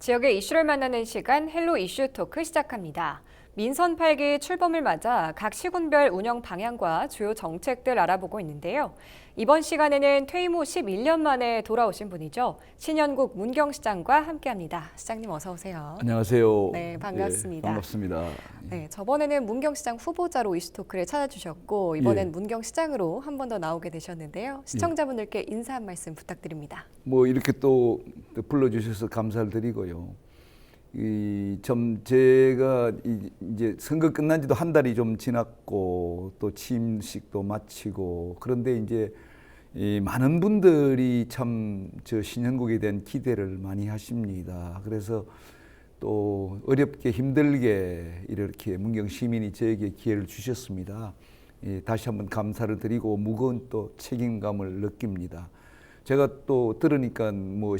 지역의 이슈를 만나는 시간 헬로 이슈 토크 시작합니다. 민선 8기 출범을 맞아 각 시군별 운영 방향과 주요 정책들 알아보고 있는데요. 이번 시간에는 퇴임 후 11년 만에 돌아오신 분이죠. 신현국 문경시장과 함께합니다. 시장님 어서 오세요. 안녕하세요. 네, 반갑습니다. 반갑습니다. 네, 저번에는 문경시장 후보자로 이슈 토크를 찾아주셨고 이번엔 예. 문경시장으로 한 번 더 나오게 되셨는데요. 시청자분들께 인사 한 말씀 부탁드립니다. 뭐 이렇게 또 불러주셔서 감사를 드리고요. 제가 이제 선거 끝난 지도 한 달이 좀 지났고 또 취임식도 마치고 그런데 이제 많은 분들이 참 저 신현국에 대한 기대를 많이 하십니다. 그래서 또 어렵게 힘들게 이렇게 문경 시민이 저에게 기회를 주셨습니다. 다시 한번 감사를 드리고 무거운 또 책임감을 느낍니다. 제가 또 들으니까 뭐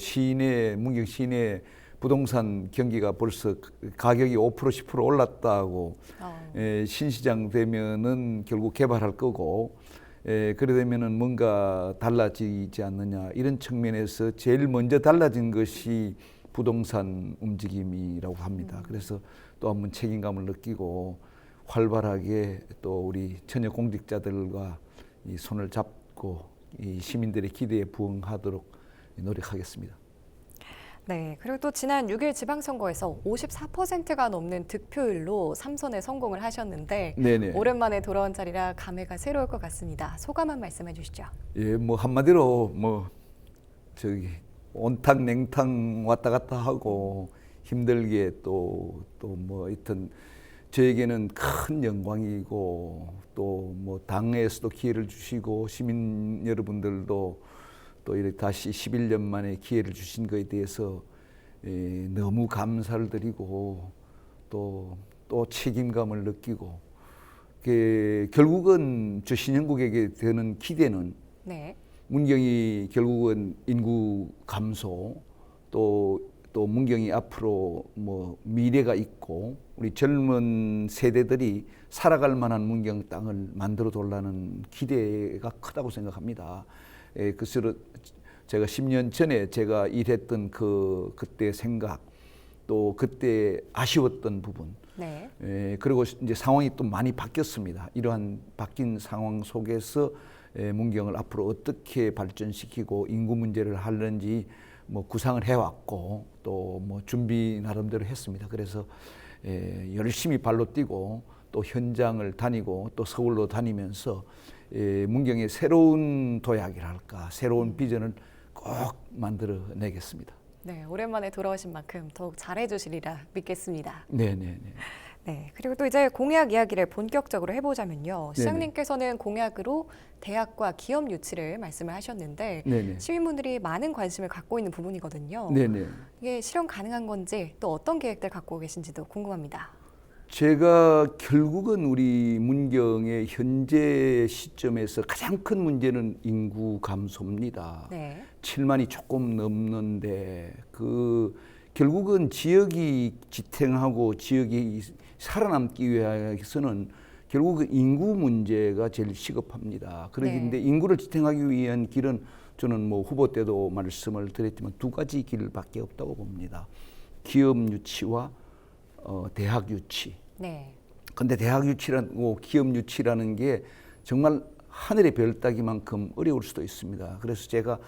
문경 시내 부동산 경기가 벌써 가격이 5% 10% 올랐다고 신시장 되면은 결국 개발할 거고 그래 되면은 뭔가 달라지지 않느냐 이런 측면에서 제일 먼저 달라진 것이 부동산 움직임이라고 합니다. 그래서 또 한번 책임감을 느끼고 활발하게 또 우리 현역 공직자들과 이 손을 잡고 이 시민들의 기대에 부응하도록 노력하겠습니다. 네, 그리고 또 지난 6일 지방선거에서 54%가 넘는 득표율로 3선에 성공을 하셨는데 네네. 오랜만에 돌아온 자리라 감회가 새로울 것 같습니다. 소감 한 말씀해 주시죠. 예, 뭐 한마디로 뭐 저기 온탕 냉탕 왔다 갔다 하고 힘들게 또 뭐 하여튼 저에게는 큰 영광이고 또 뭐 당에서도 기회를 주시고 시민 여러분들도 또 이렇게 다시 11년 만에 기회를 주신 것에 대해서 너무 감사를 드리고 또 책임감을 느끼고 결국은 저 신현국에게 되는 기대는 네. 문경이 결국은 인구 감소 또 문경이 앞으로 뭐 미래가 있고 우리 젊은 세대들이 살아갈 만한 문경 땅을 만들어 달라는 기대가 크다고 생각합니다. 그래서 제가 10년 전에 제가 일했던 그때 생각 또 그때 아쉬웠던 부분 네. 그리고 이제 상황이 또 많이 바뀌었습니다. 이러한 바뀐 상황 속에서 문경을 앞으로 어떻게 발전시키고 인구 문제를 하는지 뭐 구상을 해왔고 또 뭐 준비 나름대로 했습니다. 그래서 열심히 발로 뛰고 또 현장을 다니고 또 서울로 다니면서 문경의 새로운 도약이랄까 새로운 비전을 꼭 만들어내겠습니다. 네, 오랜만에 돌아오신 만큼 더욱 잘해주시리라 믿겠습니다. 네네네. 네, 그리고 또 이제 공약 이야기를 본격적으로 해보자면요. 네네. 시장님께서는 공약으로 대학과 기업 유치를 말씀을 하셨는데 네네. 시민분들이 많은 관심을 갖고 있는 부분이거든요. 네네. 이게 실현 가능한 건지 또 어떤 계획들 갖고 계신지도 궁금합니다. 제가 결국은 우리 문경의 현재 시점에서 가장 큰 문제는 인구 감소입니다. 네. 7만이 조금 넘는데 결국은 지역이 지탱하고 지역이 살아남기 위해서는 결국 인구 문제가 제일 시급합니다. 그런데 네. 인구를 지탱하기 위한 길은 저는 뭐 후보 때도 말씀을 드렸지만 두 가지 길밖에 없다고 봅니다. 기업 유치와 대학 유치. 네. 근데 대학 유치라고 기업 유치라는 게 정말 하늘의 별 따기만큼 어려울 수도 있습니다. 그래서 제가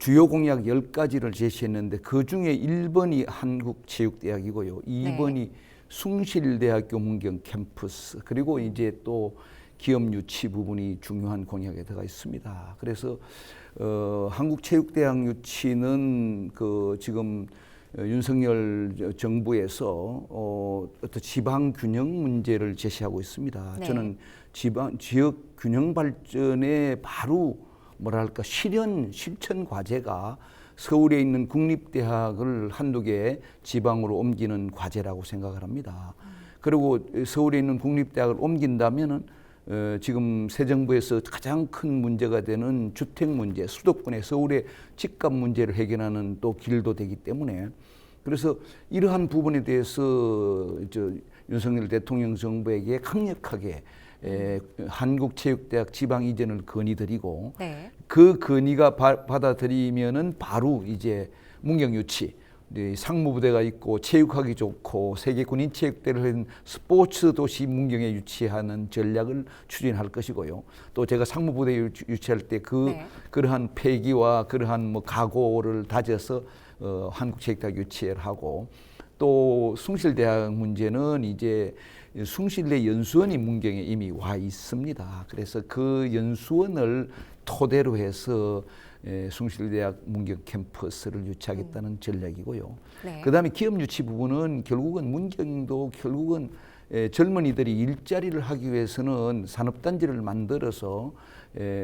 주요 공약 10가지를 제시했는데 그중에 1번이 한국체육대학이고요. 2번이 숭실대학교 문경 캠퍼스 그리고 이제 또 기업 유치 부분이 중요한 공약에 들어가 있습니다. 그래서 한국체육대학 유치는 지금 윤석열 정부에서 어떤 지방 균형 문제를 제시하고 있습니다. 네. 저는 지역 균형 발전에 바로 뭐랄까 실천 과제가 서울에 있는 국립대학을 한두 개 지방으로 옮기는 과제라고 생각을 합니다. 그리고 서울에 있는 국립대학을 옮긴다면은 지금 새 정부에서 가장 큰 문제가 되는 주택 문제, 수도권의 서울의 집값 문제를 해결하는 또 길도 되기 때문에 그래서 이러한 부분에 대해서 윤석열 대통령 정부에게 강력하게 한국체육대학 지방 이전을 건의드리고 그 건의가 받아들이면은 바로 이제 문경 유치 이제 상무부대가 있고 체육하기 좋고 세계 군인 체육대를 한 스포츠 도시 문경에 유치하는 전략을 추진할 것이고요. 또 제가 상무부대 유치할 때 네. 그러한 패기와 그러한 뭐 각오를 다져서 한국체육대학 유치를 하고, 또 숭실대학 문제는 이제 숭실대 연수원이 문경에 이미 와 있습니다. 그래서 그 연수원을 토대로 해서 숭실대학 문경 캠퍼스를 유치하겠다는 전략이고요. 네. 그다음에 기업 유치 부분은 결국은 문경도 결국은 젊은이들이 일자리를 하기 위해서는 산업단지를 만들어서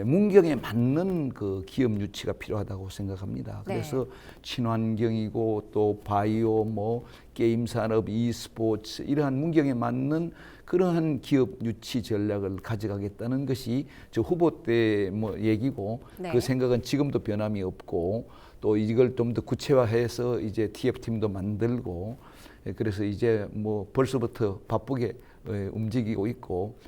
문경에 맞는 그 기업 유치가 필요하다고 생각합니다. 네. 그래서 친환경이고 또 바이오, 뭐 게임 산업, e스포츠 이러한 문경에 맞는 그러한 기업 유치 전략을 가져가겠다는 것이 저 후보 때 뭐 얘기고, 네. 그 생각은 지금도 변함이 없고, 또 이걸 좀 더 구체화해서 이제 TF팀도 만들고, 그래서 이제 뭐 벌써부터 바쁘게 움직이고 있고,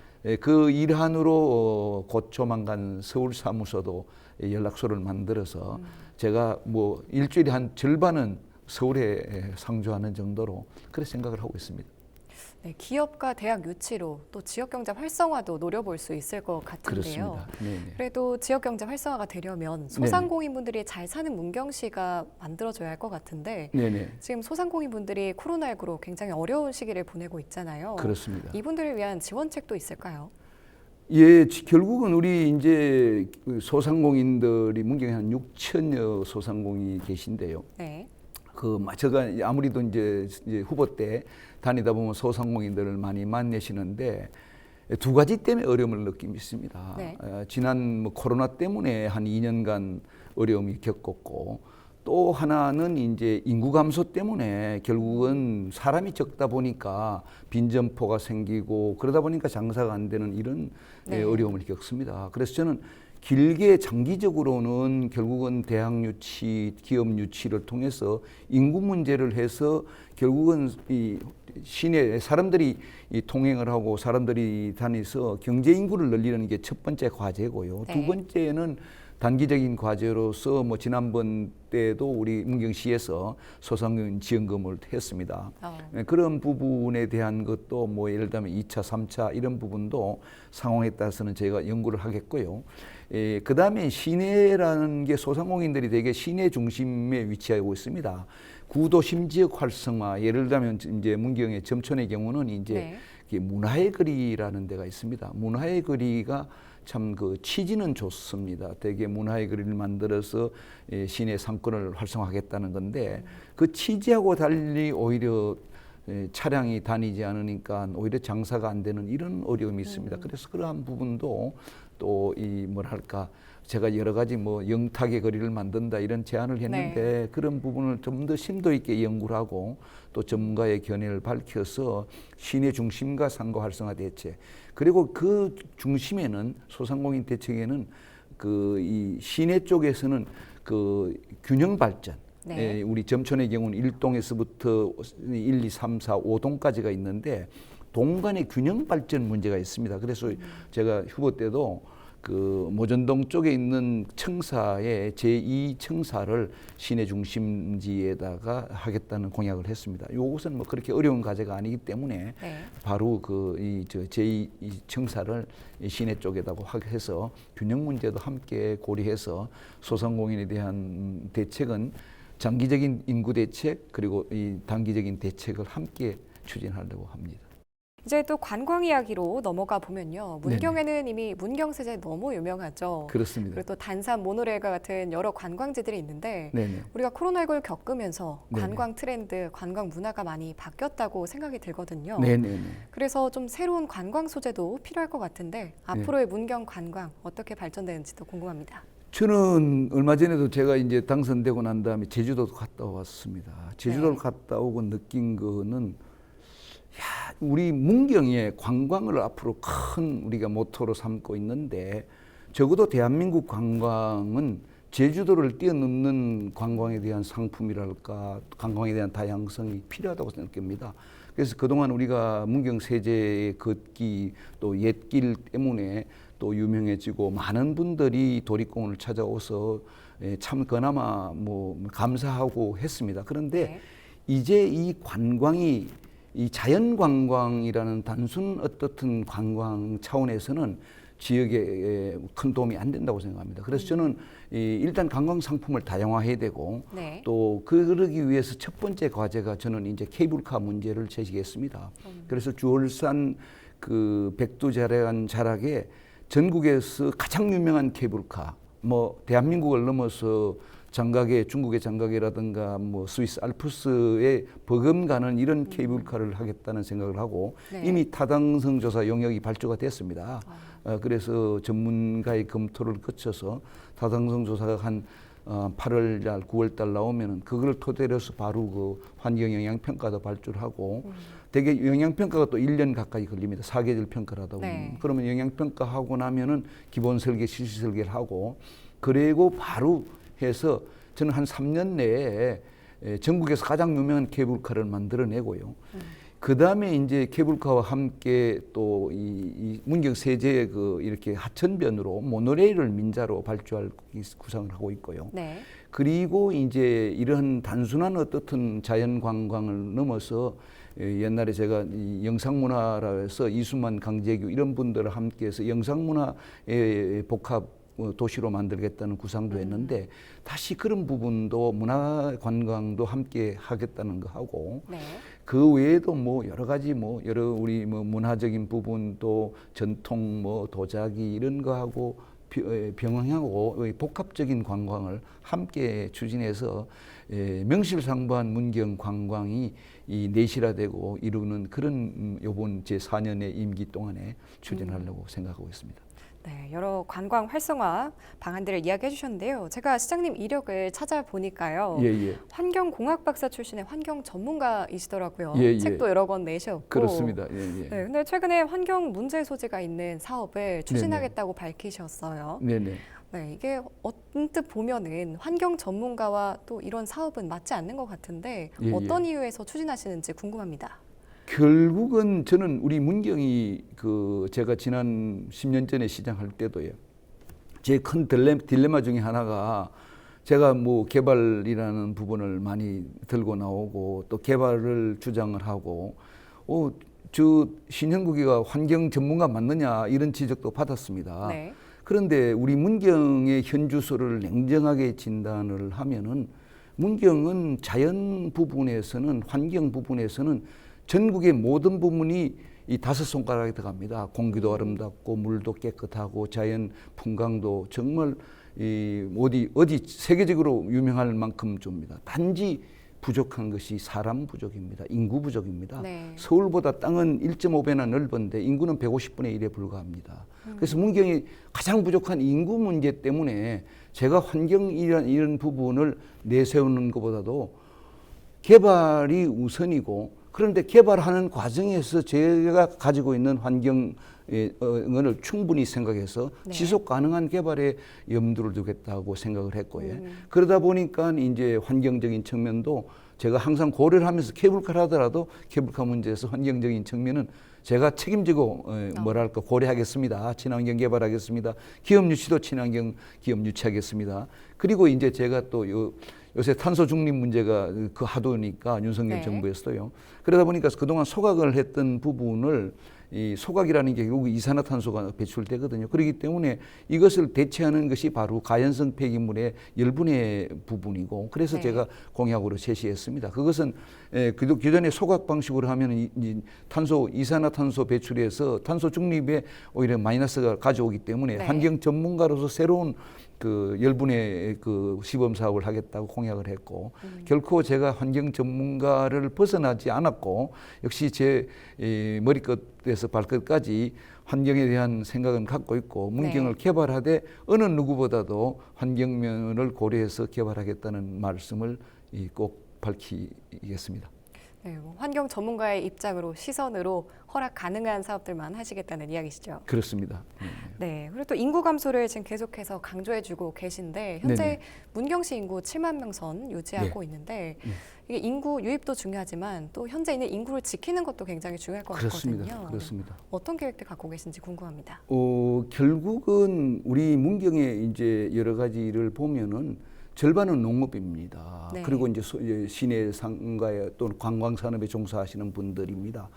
그 일환으로 곧 조만간 서울 사무소도 연락소를 만들어서 제가 뭐 일주일에 한 절반은 서울에 상주하는 정도로 그렇게 생각을 하고 있습니다. 네, 기업과 대학 유치로 또 지역경제 활성화도 노려볼 수 있을 것 같은데요. 그렇습니다. 네네. 그래도 지역경제 활성화가 되려면 소상공인분들이 잘 사는 문경시가 만들어져야 할 것 같은데 네네. 지금 소상공인분들이 코로나19로 굉장히 어려운 시기를 보내고 있잖아요. 그렇습니다. 이분들을 위한 지원책도 있을까요? 예, 결국은 우리 이제 그 소상공인들이 문경에 한 6천여 소상공인이 계신데요. 네. 제가 아무래도 이제 후보 때 다니다 보면 소상공인들을 많이 만나시는데 두 가지 때문에 어려움을 느끼고 있습니다. 네. 지난 뭐 코로나 때문에 한 2년간 어려움이 겪었고, 또 하나는 이제 인구 감소 때문에 결국은 사람이 적다 보니까 빈점포가 생기고 그러다 보니까 장사가 안 되는 이런 네. 어려움을 겪습니다. 그래서 저는 길게 장기적으로는 결국은 대학 유치, 기업 유치를 통해서 인구 문제를 해서 결국은 이 시내 사람들이 이 통행을 하고 사람들이 다니서 경제 인구를 늘리는 게 첫 번째 과제고요. 네. 두 번째는 단기적인 과제로서 뭐 지난번 때도 우리 문경시에서 소상공인 지원금을 했습니다. 그런 부분에 대한 것도 뭐 예를 들면 2차, 3차 이런 부분도 상황에 따라서는 저희가 연구를 하겠고요. 그 다음에 시내라는 게 소상공인들이 되게 시내 중심에 위치하고 있습니다. 구도심 지역 활성화, 예를 들면 이제 문경의 점촌의 경우는 이제 네. 문화의 거리라는 데가 있습니다. 문화의 거리가 참 그 취지는 좋습니다. 되게 문화의 거리를 만들어서 시내 상권을 활성화하겠다는 건데 그 취지하고 달리 오히려 차량이 다니지 않으니까 오히려 장사가 안 되는 이런 어려움이 있습니다. 그래서 그러한 부분도 또 이 뭐랄까 제가 여러 가지 뭐 영탁의 거리를 만든다 이런 제안을 했는데 그런 부분을 좀 더 심도 있게 연구를 하고 또 전문가의 견해를 밝혀서 시내 중심과 상가 활성화 대책, 그리고 그 중심에는 소상공인 대책에는 그 이 시내 쪽에서는 그 균형 발전, 우리 점촌의 경우는 1동에서부터 1, 2, 3, 4, 5동까지가 있는데 동 간의 균형 발전 문제가 있습니다. 그래서 제가 후보 때도 그 모전동 쪽에 있는 청사의 제2청사를 시내 중심지에다가 하겠다는 공약을 했습니다. 이것은 뭐 그렇게 어려운 과제가 아니기 때문에 바로 그 제2청사를 시내 쪽에다가 해서 균형 문제도 함께 고려해서 소상공인에 대한 대책은 장기적인 인구 대책 그리고 이 단기적인 대책을 함께 추진하려고 합니다. 이제 또 관광 이야기로 넘어가 보면요. 문경에는 이미 문경세제 너무 유명하죠. 그렇습니다. 그리고 또 단산 모노레일과 같은 여러 관광지들이 있는데 네네. 우리가 코로나19를 겪으면서 네네. 관광 트렌드, 관광 문화가 많이 바뀌었다고 생각이 들거든요. 네네네. 그래서 좀 새로운 관광 소재도 필요할 것 같은데 앞으로의 문경 관광 어떻게 발전되는지도 궁금합니다. 저는 얼마 전에도 제가 이제 당선되고 난 다음에 제주도도 갔다 왔습니다. 제주도를 갔다 오고 느낀 거는 우리 문경에 관광을 앞으로 큰 우리가 모토로 삼고 있는데 적어도 대한민국 관광은 제주도를 뛰어넘는 관광에 대한 상품이랄까 관광에 대한 다양성이 필요하다고 생각합니다. 그래서 그동안 우리가 문경 세제의 걷기 또 옛길 때문에 또 유명해지고 많은 분들이 도립공원을 찾아와서 참 그나마 뭐 감사하고 했습니다. 그런데 네. 이제 이 관광이 이 자연 관광이라는 단순 어떻든 관광 차원에서는 지역에 큰 도움이 안 된다고 생각합니다. 그래서 저는 일단 관광 상품을 다양화해야 되고 네. 또 그러기 위해서 첫 번째 과제가 저는 이제 케이블카 문제를 제시했습니다. 그래서 주월산 그 백두자래간 자락에 전국에서 가장 유명한 케이블카, 뭐 대한민국을 넘어서 장각에 중국의 장각이라든가 뭐 스위스 알프스에 버금가는 이런 케이블카를 하겠다는 생각을 하고 네. 이미 타당성 조사 영역이 발주가 됐습니다. 그래서 전문가의 검토를 거쳐서 타당성 조사가 한 8월 달, 9월 달 나오면은 그걸 토대로 해서 바로 그 환경 영향 평가도 발주를 하고 되게 영향 평가가 또 1년 가까이 걸립니다. 사계절 평가를 하다 보면. 네. 그러면 영향 평가하고 나면은 기본 설계, 실시 설계를 하고 그리고 바로 해서 저는 한 3년 내에 전국에서 가장 유명한 케이블카를 만들어내고요. 그 다음에 이제 케이블카와 함께 또 이 문경 세제의 그 이렇게 하천변으로 모노레일을 민자로 발주할 구상을 하고 있고요. 네. 그리고 이제 이런 단순한 어떻든 자연 관광을 넘어서 옛날에 제가 이 영상문화라 해서 이수만, 강재규 이런 분들을 함께해서 영상문화의 복합 도시로 만들겠다는 구상도 했는데 다시 그런 부분도 문화 관광도 함께 하겠다는 거 하고 네. 그 외에도 뭐 여러 가지 뭐 여러 우리 뭐 문화적인 부분 또 전통 뭐 도자기 이런 거 하고 병행하고 복합적인 관광을 함께 추진해서 명실상부한 문경 관광이 이 내실화되고 이루는 그런 요번 제 4년의 임기 동안에 추진하려고 생각하고 있습니다. 네, 여러 관광 활성화 방안들을 이야기해 주셨는데요. 제가 시장님 이력을 찾아보니까요. 예. 환경공학 박사 출신의 환경 전문가이시더라고요. 예. 책도 여러 권 내셨고. 그렇습니다. 예. 네, 근데 최근에 환경 문제 소지가 있는 사업을 추진하겠다고 밝히셨어요. 네네. 네, 이게 언뜻 보면은 환경 전문가와 또 이런 사업은 맞지 않는 것 같은데 예. 어떤 이유에서 추진하시는지 궁금합니다. 결국은 저는 우리 문경이 그 제가 지난 10년 전에 시장할 때도요. 제 큰 딜레마 중에 하나가 제가 뭐 개발이라는 부분을 많이 들고 나오고 또 개발을 주장을 하고 저 신현국이가 환경 전문가 맞느냐 이런 지적도 받았습니다. 네. 그런데 우리 문경의 현 주소를 냉정하게 진단을 하면은 문경은 자연 부분에서는 환경 부분에서는 전국의 모든 부분이 이 5손가락에 들어갑니다. 공기도 아름답고 물도 깨끗하고 자연 풍광도 정말 이 어디 세계적으로 유명할 만큼 줍니다. 단지 부족한 것이 사람 부족입니다. 인구 부족입니다. 네. 서울보다 땅은 1.5배나 넓은데 인구는 150분의 1에 불과합니다. 그래서 문경이 가장 부족한 인구 문제 때문에 제가 환경이란 이런 부분을 내세우는 것보다도 개발이 우선이고 그런데 개발하는 과정에서 제가 가지고 있는 환경을 충분히 생각해서 네. 지속 가능한 개발에 염두를 두겠다고 생각을 했고요. 그러다 보니까 이제 환경적인 측면도 제가 항상 고려를 하면서 케이블카를 하더라도 케이블카 문제에서 환경적인 측면은 제가 책임지고 뭐랄까 고려하겠습니다. 친환경 개발하겠습니다. 기업 유치도 친환경 기업 유치하겠습니다. 그리고 이제 제가 또 요새 탄소 중립 문제가 그 하도니까 윤석열 네. 정부에서도요. 그러다 보니까 그동안 소각을 했던 부분을 이 소각이라는 게 결국 이산화탄소가 배출되거든요. 그렇기 때문에 이것을 대체하는 것이 바로 가연성 폐기물의 열분의 부분이고 그래서 네. 제가 공약으로 제시했습니다. 그것은 기존의 소각 방식으로 하면 이산화탄소 배출에서 탄소 중립에 오히려 마이너스가 가져오기 때문에 네. 환경 전문가로서 새로운 그 열분의 그 시범 사업을 하겠다고 공약을 했고 결코 제가 환경 전문가를 벗어나지 않았고 역시 제 머리끝에서 발끝까지 환경에 대한 생각은 갖고 있고 문경을 네. 개발하되 어느 누구보다도 환경면을 고려해서 개발하겠다는 말씀을 꼭 밝히겠습니다. 네, 뭐 환경 전문가의 입장으로 시선으로 허락 가능한 사업들만 하시겠다는 이야기시죠. 그렇습니다. 네, 그리고 또 인구 감소를 지금 계속해서 강조해주고 계신데 현재 네네. 문경시 인구 7만 명 선 유지하고 있는데 이게 인구 유입도 중요하지만 또 현재 있는 인구를 지키는 것도 굉장히 중요할 것 그렇습니다. 같거든요. 그렇습니다. 어떤 계획들 갖고 계신지 궁금합니다. 결국은 우리 문경의 이제 여러 가지를 보면은 절반은 농업입니다. 네. 그리고 이제 시내 상가에 또는 관광 산업에 종사하시는 분들입니다.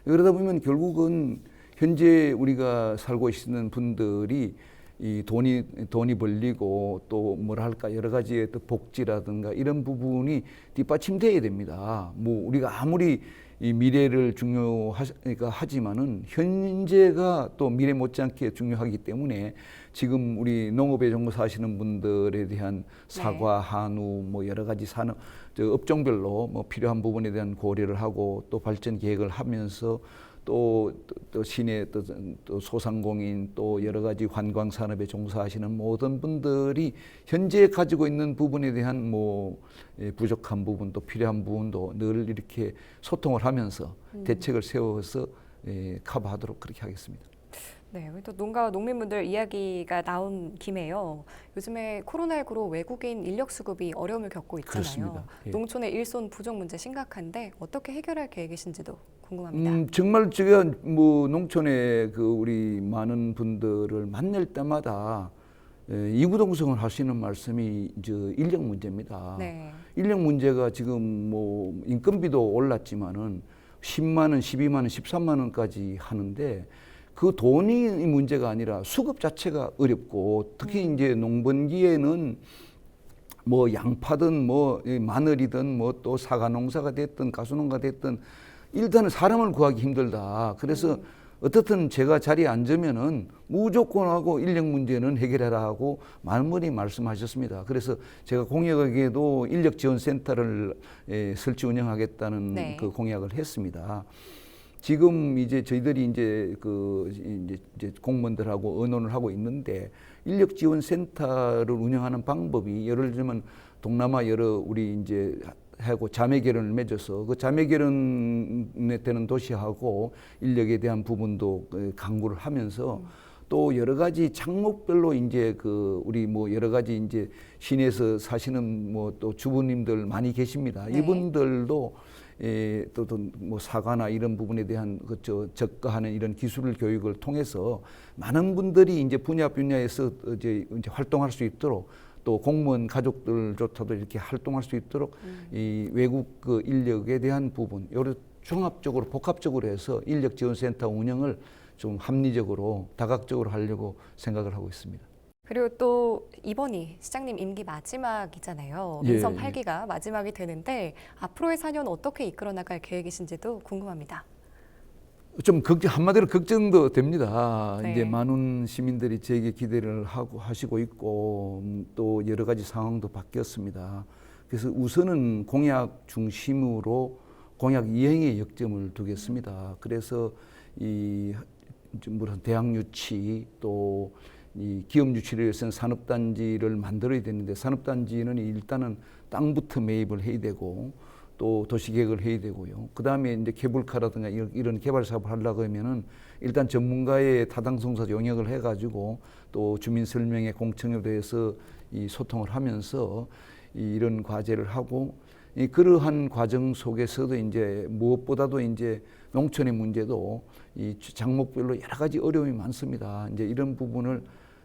그러다 보면 결국은 현재 우리가 살고 있는 분들이 이 돈이 벌리고 또 뭐랄까 여러 가지의 또 복지라든가 이런 부분이 뒷받침돼야 됩니다. 뭐 우리가 아무리 이 미래를 중요하니까 하지만은 현재가 또 미래 못지않게 중요하기 때문에 지금 우리 농업에 종사하시는 분들에 대한 사과, 한우 뭐 여러 가지 산업 업종별로 뭐 필요한 부분에 대한 고려를 하고 또 발전 계획을 하면서 또 시내 또 소상공인 또 여러 가지 관광 산업에 종사하시는 모든 분들이 현재 가지고 있는 부분에 대한 뭐 부족한 부분 또 필요한 부분도 늘 이렇게 소통을 하면서 대책을 세워서 커버하도록 그렇게 하겠습니다. 네, 또 농가와 농민분들 이야기가 나온 김에요. 요즘에 코로나19로 외국인 인력 수급이 어려움을 겪고 있잖아요. 그렇습니다. 예. 농촌의 일손 부족 문제 심각한데 어떻게 해결할 계획이신지도 궁금합니다. 정말 제가 뭐 농촌에 그 우리 많은 분들을 만날 때마다 이구동성을 하시는 말씀이 저 인력 문제입니다. 네. 인력 문제가 지금 뭐 인건비도 올랐지만은 10만 원, 12만 원, 13만 원까지 하는데 그 돈이 문제가 아니라 수급 자체가 어렵고 특히 이제 농번기에는 뭐 양파든 뭐 마늘이든 뭐 또 사과 농사가 됐든 가수 농가 됐든 일단은 사람을 구하기 힘들다. 그래서 어떻든 제가 자리에 앉으면은 무조건 하고 인력 문제는 해결해라 하고 많은 분이 말씀하셨습니다. 그래서 제가 공약에도 인력 지원 센터를 설치 운영하겠다는 네. 그 공약을 했습니다. 지금 이제 저희들이 이제 이제 공무원들하고 의논을 하고 있는데 인력 지원 센터를 운영하는 방법이 예를 들면 동남아 여러 우리 이제 하고 자매 결연을 맺어서 그 자매 결연에 되는 도시하고 인력에 대한 부분도 강구를 하면서 또 여러 가지 장목별로 이제 그 우리 뭐 여러 가지 이제 시내에서 사시는 뭐 또 주부님들 많이 계십니다. 네. 이분들도 또 뭐 사과나 이런 부분에 대한 그저 저가하는 이런 기술 교육을 통해서 많은 분들이 이제 분야에서 이제 활동할 수 있도록 또 공무원 가족들조차도 이렇게 활동할 수 있도록 이 외국 그 인력에 대한 부분 여러 종합적으로 복합적으로 해서 인력 지원 센터 운영을 좀 합리적으로 다각적으로 하려고 생각을 하고 있습니다. 그리고 또 이번이 시장님 임기 마지막이잖아요. 예, 민선 예. 8기가 마지막이 되는데 앞으로의 4년 어떻게 이끌어 나갈 계획이신지도 궁금합니다. 좀 한마디로 걱정도 됩니다. 네. 이제 많은 시민들이 저에게 기대를 하시고 있고 또 여러 가지 상황도 바뀌었습니다. 그래서 우선은 공약 중심으로 공약 이행에 역점을 두겠습니다. 그래서 물론 대학 유치 또 이 기업 유치를 위해서는 산업단지를 만들어야 되는데 산업단지는 일단은 땅부터 매입을 해야 되고 또 도시계획을 해야 되고요. 그 다음에 이제 케이블카라든가 이런 개발 사업을 하려고 하면은 일단 전문가의 타당성사 용역을 해가지고 또 주민 설명회 공청회에 대해서 이 소통을 하면서 이런 과제를 하고 그러한 과정 속에서도 이제 무엇보다도 이제 농촌의 문제도 이 장목별로 여러 가지 어려움이 많습니다. 이제 이런 부분을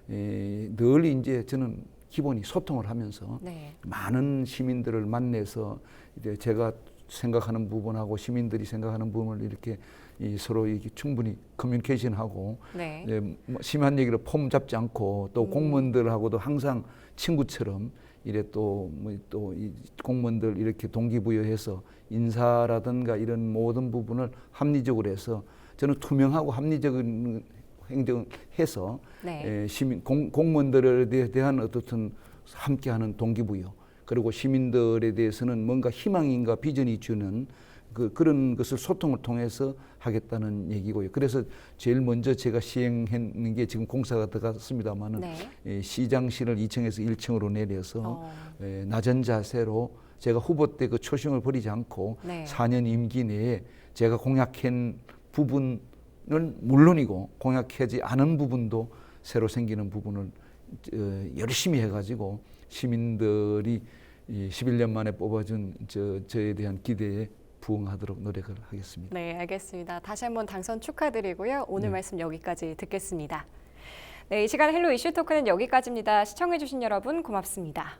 늘 이제 저는 기본이 소통을 하면서 네. 많은 시민들을 만나서 이제 제가 생각하는 부분하고 시민들이 생각하는 부분을 이렇게 서로 이렇게 충분히 커뮤니케이션하고 네. 뭐 심한 얘기를 폼 잡지 않고 또 공무원들하고도 항상 친구처럼 이래 또 이 공무원들 이렇게 동기부여해서 인사라든가 이런 모든 부분을 합리적으로 해서 저는 투명하고 합리적인 행정을 해서 네. 시민 공무원들에 대한 어떻든 함께하는 동기부여 그리고 시민들에 대해서는 뭔가 희망인가 비전이 주는 그런 것을 소통을 통해서 하겠다는 얘기고요. 그래서 제일 먼저 제가 시행했는 게 지금 공사가 들어갔습니다만은 네. 시장실을 2층에서 1층으로 내려서 낮은 자세로 제가 후보 때 그 초심을 버리지 않고 네. 4년 임기 내에 제가 공약한 부분은 물론이고 공약하지 않은 부분도 새로 생기는 부분을 열심히 해가지고 시민들이 이 11년 만에 뽑아준 저에 대한 기대에 부응하도록 노력을 하겠습니다. 네, 알겠습니다. 다시 한번 당선 축하드리고요. 오늘 네. 말씀 여기까지 듣겠습니다. 네, 이 시간 헬로 이슈 토크는 여기까지입니다. 시청해주신 여러분 고맙습니다.